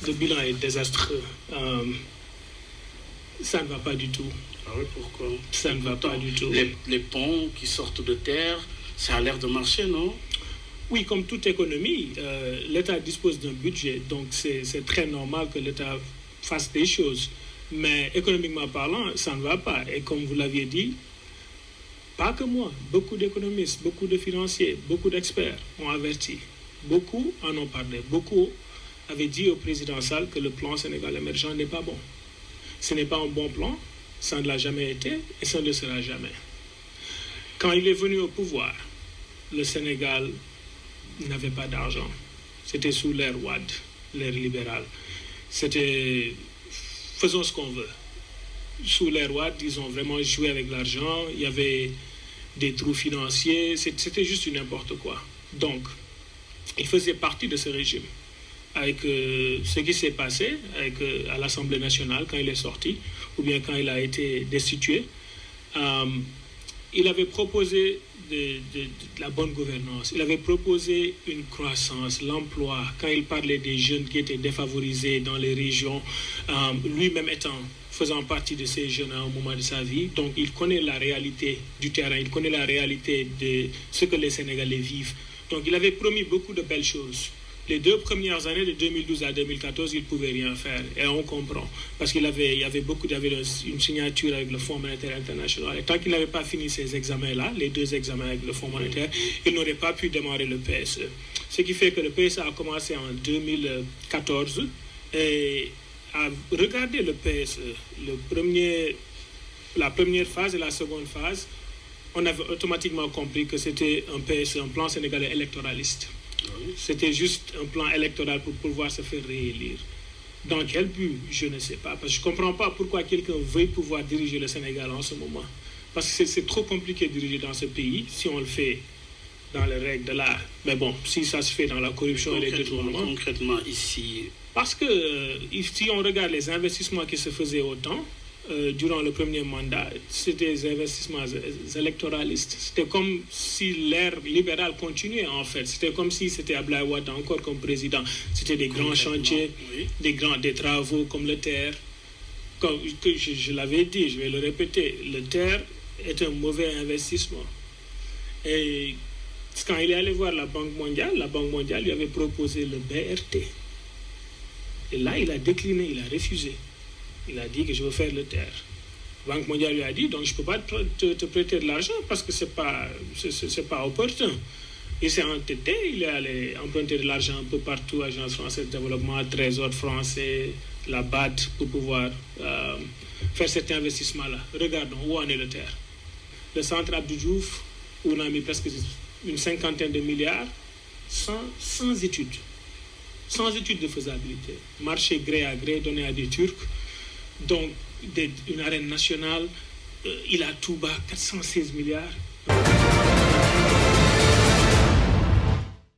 Le bilan est désastreux. Ça ne va pas du tout. Ah oui, pourquoi? Ça ne va pas du tout. Les ponts qui sortent de terre, ça a l'air de marcher, non? Oui, comme toute économie, l'État dispose d'un budget, donc c'est très normal que l'État fasse des choses. Mais économiquement parlant, ça ne va pas. Et comme vous l'aviez dit, pas que moi, beaucoup d'économistes, beaucoup de financiers, beaucoup d'experts ont averti. Beaucoup en ont parlé. Beaucoup avaient dit au président Sall que le plan Sénégal émergent n'est pas bon. Ce n'est pas un bon plan, ça ne l'a jamais été et ça ne le sera jamais. Quand il est venu au pouvoir, le Sénégal n'avait pas d'argent. C'était sous l'ère Wade, l'ère libérale. C'était faisons ce qu'on veut. Sous l'ère Wade, ils ont vraiment joué avec l'argent. Il y avait des trous financiers. C'était juste n'importe quoi. Donc, il faisait partie de ce régime. Avec ce qui s'est passé à l'Assemblée nationale quand il est sorti, ou bien quand il a été destitué, il avait proposé de la bonne gouvernance. Il avait proposé une croissance, l'emploi. Quand il parlait des jeunes qui étaient défavorisés dans les régions, lui-même faisant partie de ces jeunes à un moment de sa vie, donc il connaît la réalité du terrain, il connaît la réalité de ce que les Sénégalais vivent. Donc il avait promis beaucoup de belles choses. Les 2 premières années, de 2012 à 2014, il ne pouvait rien faire. Et on comprend. Parce qu'il y avait une signature avec le Fonds monétaire international. Et tant qu'il n'avait pas fini ces examens-là, les 2 examens avec le Fonds monétaire, il n'aurait pas pu démarrer le PSE. Ce qui fait que le PSE a commencé en 2014. Et à regarder le PSE, la première phase et la seconde phase, on avait automatiquement compris que c'était un PSE, un plan sénégalais électoraliste. C'était juste un plan électoral pour pouvoir se faire réélire. Dans quel but? Je ne sais pas. Parce que je ne comprends pas pourquoi quelqu'un veuille pouvoir diriger le Sénégal en ce moment. Parce que c'est trop compliqué de diriger dans ce pays si on le fait dans les règles de l'art. Mais bon, si ça se fait dans la corruption et les détournements... Concrètement, ici... Parce que si on regarde les investissements qui se faisaient au temps, durant le premier mandat, c'était des investissements électoralistes. C'était comme si l'ère libérale continuait en fait. C'était comme si c'était Abdoulaye Wade encore comme président. C'était des grands chantiers, oui. des travaux comme le TER. Comme je l'avais dit, je vais le répéter, le TER est un mauvais investissement. Et quand il est allé voir la Banque mondiale lui avait proposé le BRT. Et là, il a décliné, il a refusé. Il a dit que je veux faire le TER. La Banque mondiale lui a dit, donc je ne peux pas te prêter de l'argent parce que ce n'est pas opportun. Il s'est entêté, il est allé emprunter de l'argent un peu partout, Agence française de développement, Trésor français, la BAD, pour pouvoir faire cet investissement-là. Regardons, où en est le TER? Le centre Abdou Diouf, où on a mis presque une 50aine de milliards, sans études. Sans étude de faisabilité. Marché gré à gré donné à des Turcs. Donc, une arène nationale, il a tout bas, 416 milliards.